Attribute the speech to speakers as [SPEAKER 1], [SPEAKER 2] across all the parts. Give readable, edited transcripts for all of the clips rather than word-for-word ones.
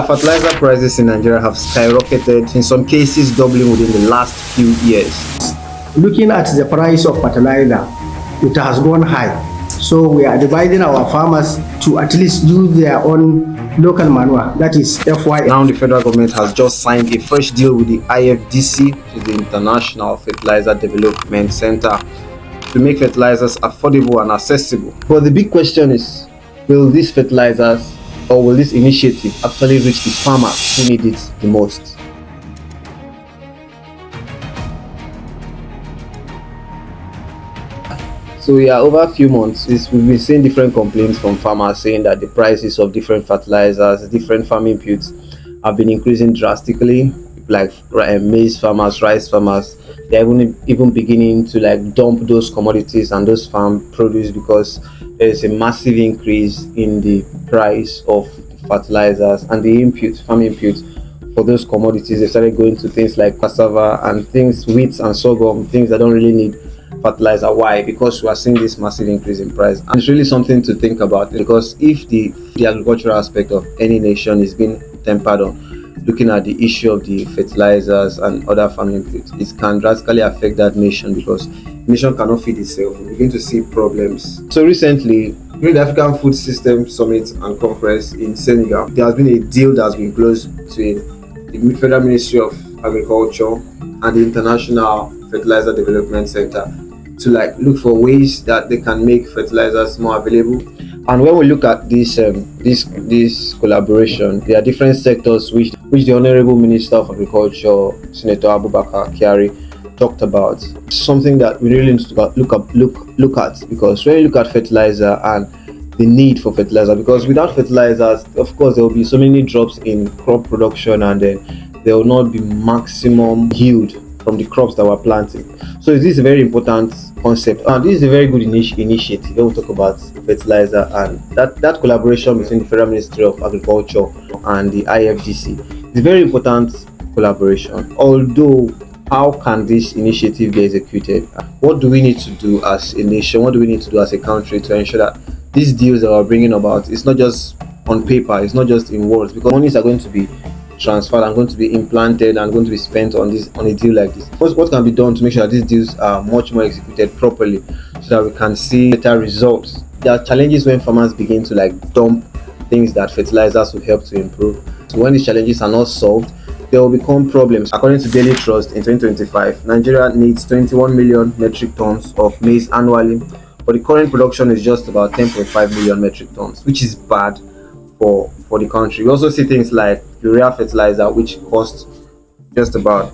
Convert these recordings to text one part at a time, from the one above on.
[SPEAKER 1] Fertilizer prices in Nigeria have skyrocketed, in some cases doubling within the last few years.
[SPEAKER 2] Looking at the price of fertilizer, it has gone high. So we are advising our farmers to at least use their own local manure, that is FY.
[SPEAKER 1] Now the federal government has just signed a fresh deal with the IFDC, which is the International Fertilizer Development Center, to make fertilizers affordable and accessible. But the big question is, will these fertilizers or will this initiative actually reach the farmers who need it the most? So yeah, over a few months, we've been seeing different complaints from farmers saying that the prices of different fertilizers, different farming inputs have been increasing drastically. Like maize farmers, rice farmers, they're even beginning to like dump those commodities and those farm produce because there's a massive increase in the price of fertilizers and the inputs, farm inputs for those commodities. They started going to things like cassava and things, wheat and sorghum, things that don't really need fertilizer. Why? Because we are seeing this massive increase in price, and it's really something to think about, because if the agricultural aspect of any nation is being tempered on, looking at the issue of the fertilizers and other farming inputs, it can drastically affect that nation, because nation cannot feed itself. We begin to see problems. So recently, during the African Food System Summit and Conference in Senegal, there has been a deal that has been closed between the Federal Ministry of Agriculture and the International Fertilizer Development Center to like look for ways that they can make fertilizers more available. And when we look at this collaboration, there are different sectors which the Honorable Minister of Agriculture, Senator Abubakar Kyari, talked about. Something that we really need to look at, because when you look at fertilizer and the need for fertilizer, because without fertilizers, of course, there will be so many drops in crop production, and then there will not be maximum yield from the crops that we're planting. So this is a very important concept. This is a very good initiative when we talk about fertilizer, and that collaboration between the Federal Ministry of Agriculture and the IFDC is a very important collaboration. Although, how can this initiative be executed? What do we need to do as a nation? What do we need to do as a country to ensure that these deals that we're bringing about, it's not just on paper, it's not just in words, because monies are going to be transferred and going to be implanted and going to be spent on a deal like this. What can be done to make sure that these deals are much more executed properly, so that we can see better results? There are challenges when farmers begin to like dump things that fertilizers will help to improve. So when these challenges are not solved, there will become problems. According to Daily Trust, in 2025, Nigeria needs 21 million metric tons of maize annually, but the current production is just about 10.5 million metric tons, which is bad for the country. We also see things like urea fertilizer, which cost just about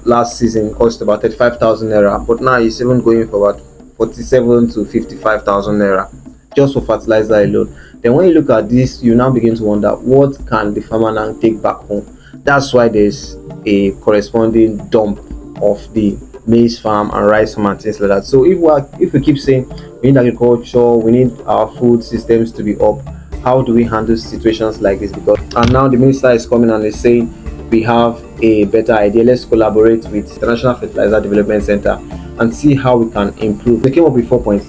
[SPEAKER 1] last season cost about 35,000 naira, but now it's even going for about 47 to 55,000 naira just for fertilizer alone. Then when you look at this, you now begin to wonder, what can the farmer now take back home? That's why there's a corresponding dump of the maize farm and rice farm and things like that. So if we keep saying we need agriculture, we need our food systems to be up, how do we handle situations like this? And now the minister is coming and is saying we have a better idea. Let's collaborate with the International Fertilizer Development Center and see how we can improve. They came up with 4 points.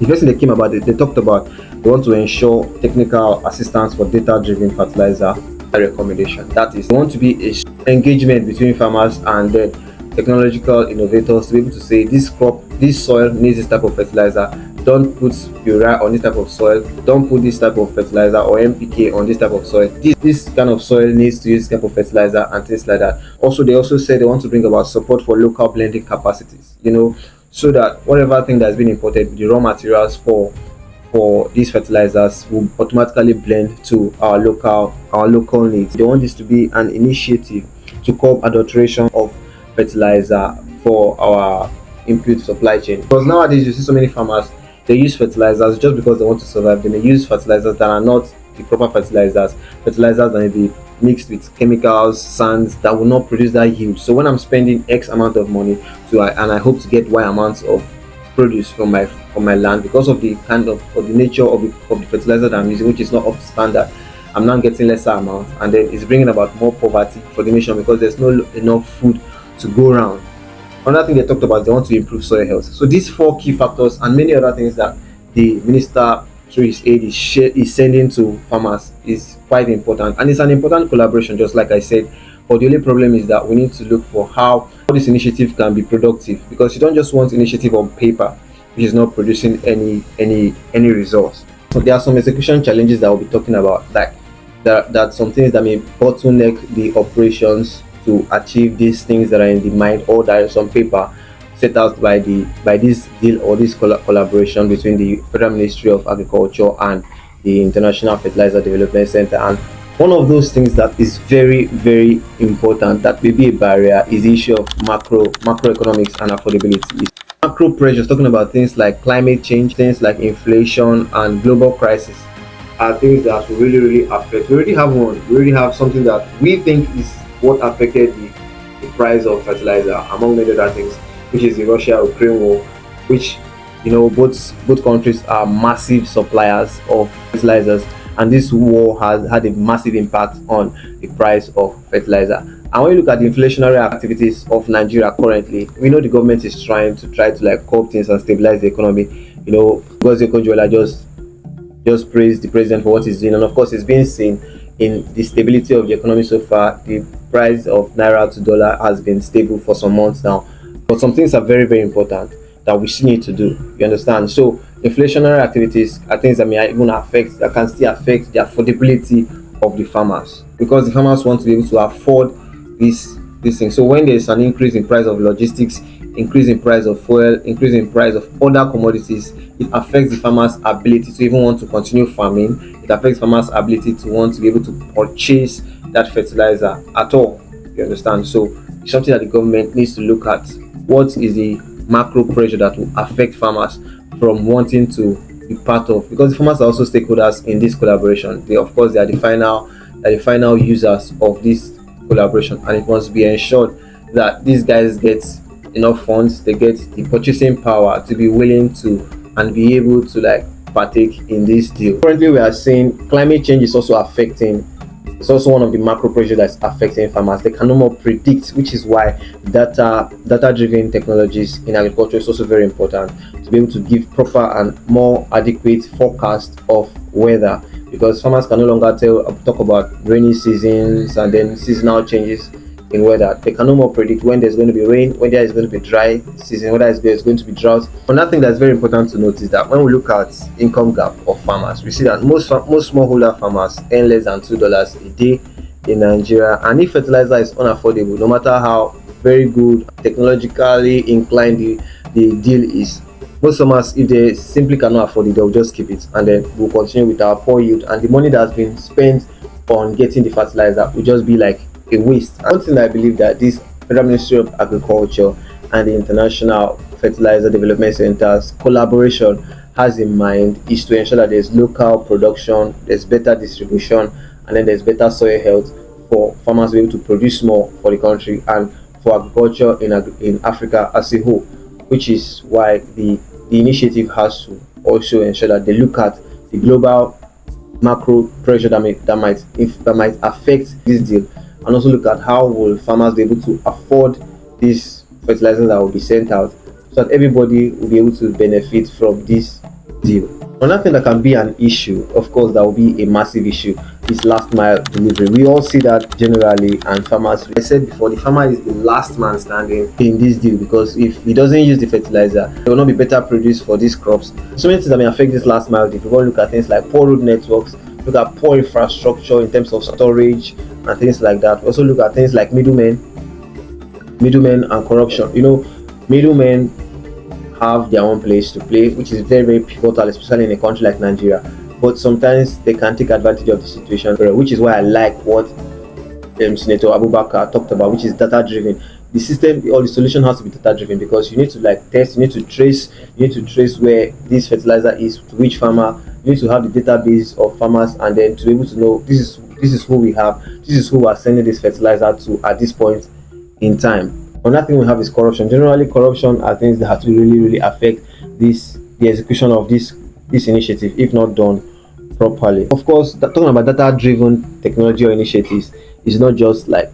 [SPEAKER 1] The first thing they came about, they talked about they want to ensure technical assistance for data-driven fertilizer recommendation. That is, they want to be a engagement between farmers and then technological innovators to be able to say this soil needs this type of fertilizer. Don't put urea on this type of soil. Don't put this type of fertilizer or NPK on this type of soil. This kind of soil needs to use this type of fertilizer and things like that. Also, they also said they want to bring about support for local blending capacities. So that whatever thing that's been imported, the raw materials for these fertilizers will automatically blend to our local needs. They want this to be an initiative to curb adulteration of fertilizer for our input supply chain. Because nowadays you see so many farmers, they use fertilizers just because they want to survive. They may use fertilizers that are not the proper fertilizers that may be mixed with chemicals, sands that will not produce that yield. So when I'm spending X amount of money and I hope to get Y amounts of produce from my land, because of the nature of the fertilizer that I'm using, which is not up to standard, I'm now getting lesser amount, and then it's bringing about more poverty for the nation because there's not enough food to go around. Another thing they talked about, they want to improve soil health. So these 4 key factors and many other things that the minister through his aid is sending to farmers is quite important, and it's an important collaboration, just like I said. But the only problem is that we need to look for how this initiative can be productive, because you don't just want initiative on paper which is not producing any results. So there are some execution challenges that we'll be talking about, like that some things that may bottleneck the operations to achieve these things that are in the mind, or that is on paper set out by this deal or this collaboration between the Federal Ministry of Agriculture and the International Fertilizer Development Center. And one of those things that is very, very important, that may be a barrier, is the issue of macroeconomics and affordability. Macro pressures, talking about things like climate change, things like inflation and global crisis, are things that will really affect. We already have one. We already have something that we think is what affected the price of fertilizer, among many other things, which is the Russia-Ukraine war, which, both countries are massive suppliers of fertilizers, and this war has had a massive impact on the price of fertilizer. And when you look at the inflationary activities of Nigeria currently, we know the government is trying to curb things and stabilize the economy. Ngozi Okonjo-Iweala just praised the president for what he's doing, and of course it's been seen in the stability of the economy so far. The price of naira to dollar has been stable for some months now. But some things are very, very important that we still need to do. You understand? So inflationary activities are things that may even can still affect the affordability of the farmers, because the farmers want to be able to afford this thing. So when there's an increase in price of logistics, increase in price of fuel, increase in price of other commodities, it affects the farmers' ability to even want to continue farming. It affects farmers' ability to want to be able to purchase that fertilizer at all. You understand? So it's something that the government needs to look at. What is the macro pressure that will affect farmers from wanting to be part of? Because the farmers are also stakeholders in this collaboration. They are the final users of this collaboration, and it must be ensured that these guys get enough funds, they get the purchasing power to be willing to and be able to partake in this deal. Currently, we are seeing climate change is also affecting. It's also one of the macro pressures that's affecting farmers. They can no more predict, which is why data-driven technologies in agriculture is also very important, to be able to give proper and more adequate forecast of weather, because farmers can no longer talk about rainy seasons and then seasonal changes in weather. They can no more predict when there's going to be rain, when there is going to be dry season, whether there's going to be drought. Another thing that's very important to note is that when we look at income gap of farmers, we see that most smallholder farmers earn less than $2 a day in Nigeria. And if fertilizer is unaffordable, no matter how very good technologically inclined the deal is, most farmers, if they simply cannot afford it, they'll just keep it, and then we'll continue with our poor yield, and the money that's been spent on getting the fertilizer will just be like a waste. One thing I believe that this Federal Ministry of Agriculture and the International Fertilizer Development Center's collaboration has in mind is to ensure that there's local production, there's better distribution, and then there's better soil health for farmers to be able to produce more for the country and for agriculture in Africa as a whole, which is why the initiative has to also ensure that they look at the global macro pressure that might affect this deal, and also look at how will farmers be able to afford these fertilizers that will be sent out, so that everybody will be able to benefit from this deal. Another thing that can be an issue, of course, that will be a massive issue, is last mile delivery. We all see that generally, and farmers, I said before, the farmer is the last man standing in this deal, because if he doesn't use the fertilizer, it will not be better produced for these crops. So many things that may affect this last mile. If we want to look at things like poor road networks, look at poor infrastructure in terms of storage and things like that. We also look at things like middlemen and corruption. Middlemen have their own place to play, which is very, very pivotal, especially in a country like Nigeria. But sometimes they can take advantage of the situation, which is why I like what Senator Abubakar talked about, which is data-driven. The system or the solution has to be data-driven, because you need to test, you need to trace where this fertilizer is, to which farmer. You need to have the database of farmers, and then to be able to know this is who we have, this is who we are sending this fertilizer to at this point in time. Another thing we have is corruption. Generally, corruption are things that have to really affect the execution of this initiative if not done properly. Of course, talking about data-driven technology or initiatives is not just like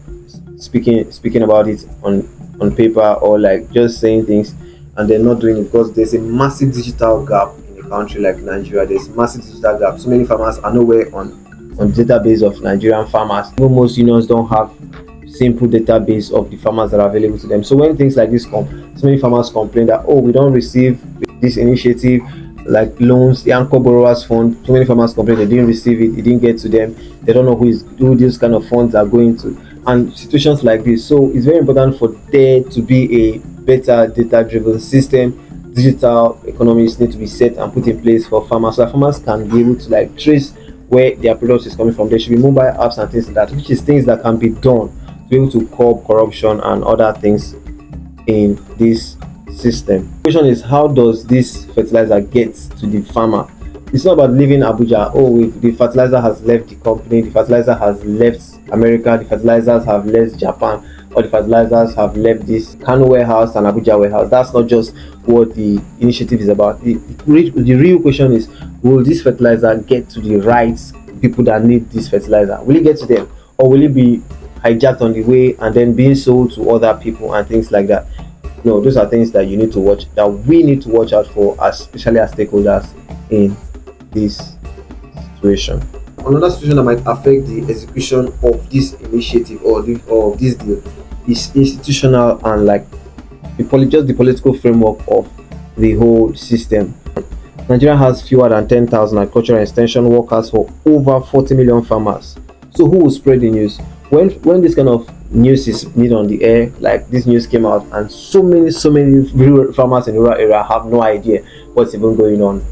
[SPEAKER 1] speaking about it on paper, or like just saying things and then not doing it, because there's a massive digital gap in the country like Nigeria, there's massive digital gap. So many farmers are nowhere on the database of Nigerian farmers. Even most unions don't have simple database of the farmers that are available to them. So when things like this come, so many farmers complain that, oh, we don't receive this initiative like loans, the anchor borrowers fund. So many farmers complain they didn't receive it, it didn't get to them, they don't know who these kind of funds are going to, and situations like this. So it's very important for there to be a better data-driven system. Digital economies need to be set and put in place for farmers, so that farmers can be able to like trace where their product is coming from. There should be mobile apps and things like that, which is things that can be done to be able to curb corruption and other things in this system. The question is, how does this fertilizer get to the farmer? It's not about leaving Abuja. Oh, if the fertilizer has left the company, the fertilizer has left America, the fertilizers have left Japan, or the fertilizers have left this Kano warehouse and Abuja warehouse. That's not just what the initiative is about. The real question is, will this fertilizer get to the right people that need this fertilizer? Will it get to them, or will it be hijacked on the way and then being sold to other people and things like that? No, those are things that you need to watch, that we need to watch out for, especially as stakeholders in this situation. Another situation that might affect the execution of this initiative or this deal is institutional and like just the political framework of the whole system. Nigeria has fewer than 10,000 agricultural extension workers for over 40 million farmers. So who will spread the news? When this kind of news is made on the air, like this news came out, and so many farmers in the rural area have no idea what's even going on.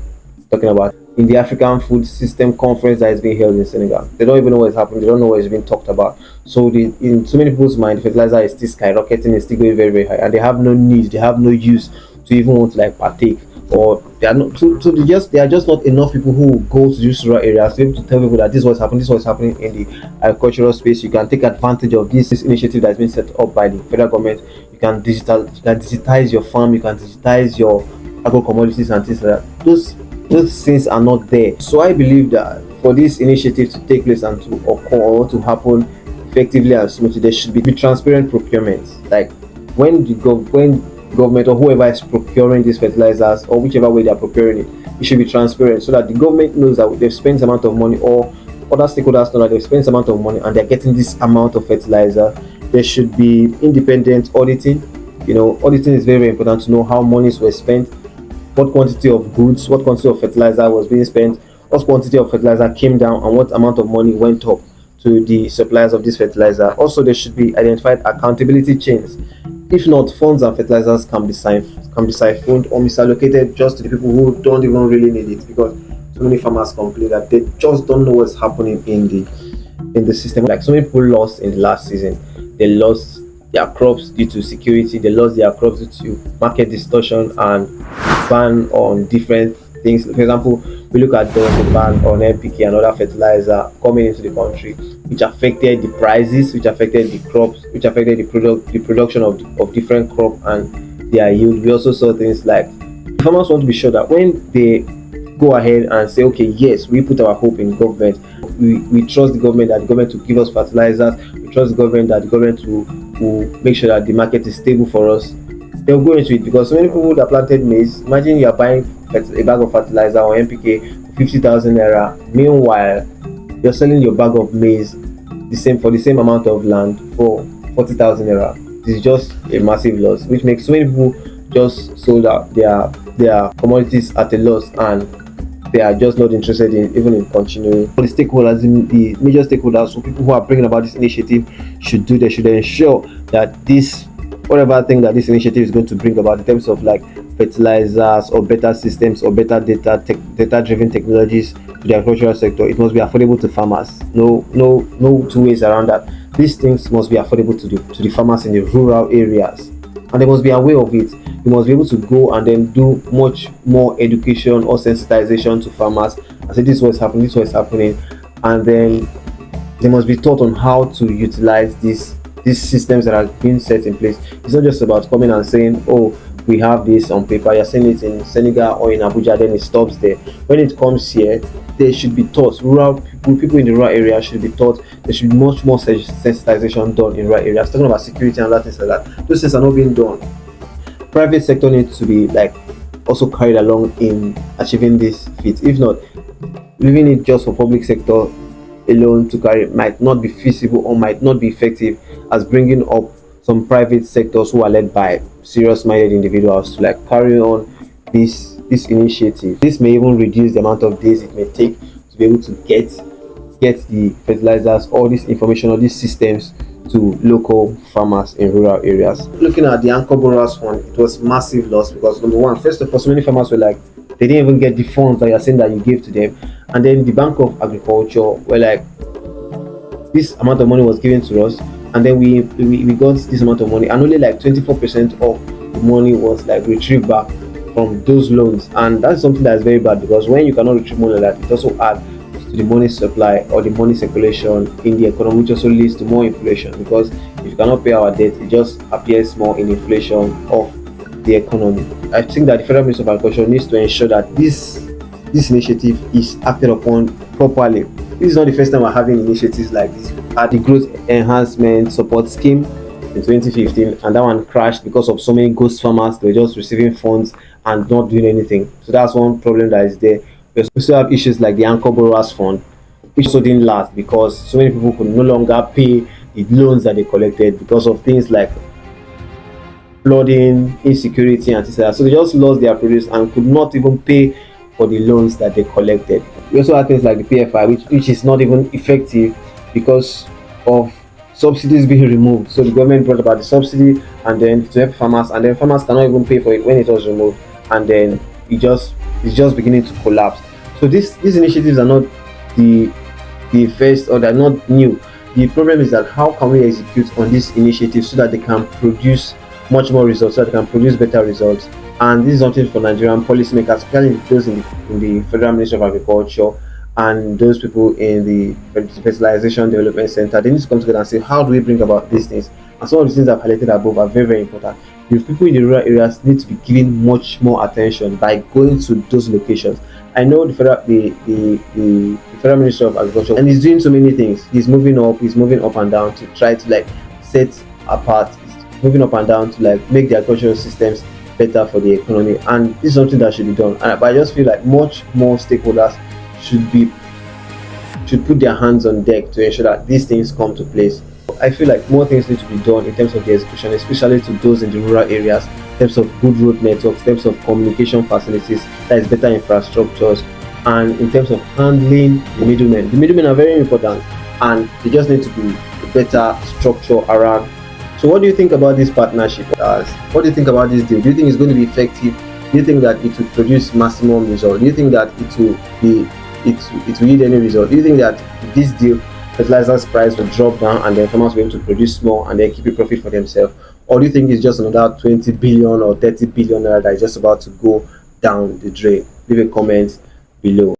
[SPEAKER 1] Talking about in the African Food System Conference that is being held in Senegal, they don't even know what's happening. They don't know what is being talked about. So in so many people's mind, fertilizer is still skyrocketing, it's still going very, very high, and they have no need, they have no use to even want to like partake, or they are not. So there are just not enough people who go to these rural areas to be able to tell people that this was happening. This was happening in the agricultural space. You can take advantage of this initiative that has been set up by the federal government. You can digitize your farm. You can digitize your agro commodities and things like that. Those things are not there. So I believe that for this initiative to take place and to occur or to happen effectively and smoothly, there should be transparent procurement. Like when government or whoever is procuring these fertilizers, or whichever way they are procuring it should be transparent, so that the government knows that they've spent amount of money, or other stakeholders know that they've spent amount of money and they're getting this amount of fertilizer. There should be independent auditing. Auditing is very, very important to know how monies were spent, what quantity of goods, what quantity of fertilizer was being spent, what quantity of fertilizer came down, and what amount of money went up to the suppliers of this fertilizer. Also, there should be identified accountability chains. If not, funds and fertilizers can be siphoned or misallocated just to the people who don't even really need it, because so many farmers complain that they just don't know what's happening in the system. Like so many people lost in the last season. They lost their crops due to security, they lost their crops due to market distortion and ban on different things. For example, we look at the ban on NPK and other fertilizer coming into the country, which affected the prices, which affected the crops, which affected the production of different crop and their yield. We also saw things like farmers want to be sure that when they go ahead and say, okay, yes, we put our hope in government, we trust the government that the government will give us fertilizers, we trust the government that the government will make sure that the market is stable for us, they'll go into it. Because so many people that planted maize, imagine you are buying a bag of fertilizer or NPK for 50,000 naira. Meanwhile, you're selling your bag of maize for the same amount of land for 40,000 naira. This is just a massive loss, which makes so many people just sold out their commodities at a loss, and they are just not interested in even in continuing. For the stakeholders, the major stakeholders, so people who are bringing about this initiative should ensure that this whatever thing that this initiative is going to bring about in terms of like fertilizers or better systems or better data-driven technologies to the agricultural sector, it must be affordable to farmers. No two ways around that. These things must be affordable to the farmers in the rural areas, and they must be aware of it. You must be able to go and then do much more education or sensitization to farmers and say this is what's happening, and then they must be taught on how to utilize these systems that are being set in place. It's not just about coming and saying, oh, we have this on paper, you're saying it in Senegal or in Abuja, then it stops there. When it comes here, they should be taught. People in the rural area should be taught. There should be much more sensitization done in rural areas. Talking about security and other things like that, those things are not being done. Private sector needs to be like also carried along in achieving this feat. If not, leaving it just for public sector alone to carry might not be feasible or might not be effective as bringing up some private sectors who are led by serious minded individuals to like carry on this initiative. This may even reduce the amount of days it may take to be able to get the fertilizers, all this information, all these systems to local farmers in rural areas. Looking at the anchor borrowers fund, it was massive loss because number one, first of all, so many farmers were like they didn't even get the funds that you're saying that you gave to them, and then the Bank of Agriculture were like this amount of money was given to us, and then we got this amount of money, and only like 24% of the money was like retrieved back from those loans, and that's something that's very bad because when you cannot retrieve money like that, it also adds to the money supply or the money circulation in the economy, which also leads to more inflation because if you cannot pay our debt, it just appears more in inflation of the economy. I think that the Federal Ministry of Agriculture needs to ensure that this initiative is acted upon properly. This is not the first time we're having initiatives like this. At the Growth Enhancement Support Scheme in 2015, and that one crashed because of so many ghost farmers. They were just receiving funds and not doing anything. So that's one problem that is there. We also have issues like the Anchor Borrowers Fund, which also didn't last because so many people could no longer pay the loans that they collected because of things like flooding, insecurity, and things like that. So they just lost their produce and could not even pay for the loans that they collected. We also have things like the PFI, which is not even effective because of subsidies being removed. So the government brought about the subsidy and then to help farmers, and then farmers cannot even pay for it when it was removed, and then it's just beginning to collapse. So these initiatives are not the first, or they're not new. The problem is that how can we execute on these initiatives so that they can produce much more results, so that they can produce better results. And this is something for Nigerian policymakers, especially those in the Federal Ministry of Agriculture and those people in the Fertilization Development Center. They need to come together and say, how do we bring about these things? And some of the things I've highlighted above are very, very important. The people in the rural areas need to be given much more attention by going to those locations. I know the Federal Ministry of Agriculture, and he's doing so many things. He's moving up and down to try to like set apart. He's moving up and down to like make the agricultural systems better for the economy, and this is something that should be done. But I just feel like much more stakeholders should put their hands on deck to ensure that these things come to place. I feel like more things need to be done in terms of the execution, especially to those in the rural areas, in terms of good road networks, in terms of communication facilities, that is better infrastructures, and in terms of handling the middlemen. The middlemen are very important, and they just need to be a better structure around. So what do you think about this partnership? What do you think about this deal? Do you think it's going to be effective? Do you think that it will produce maximum result? Do you think that it will yield any result? Do you think that this deal, fertilizers price will drop down and then farmers will be able to produce more and then keep a profit for themselves? Or do you think it's just another 20 billion or 30 billion naira that is just about to go down the drain? Leave a comment below.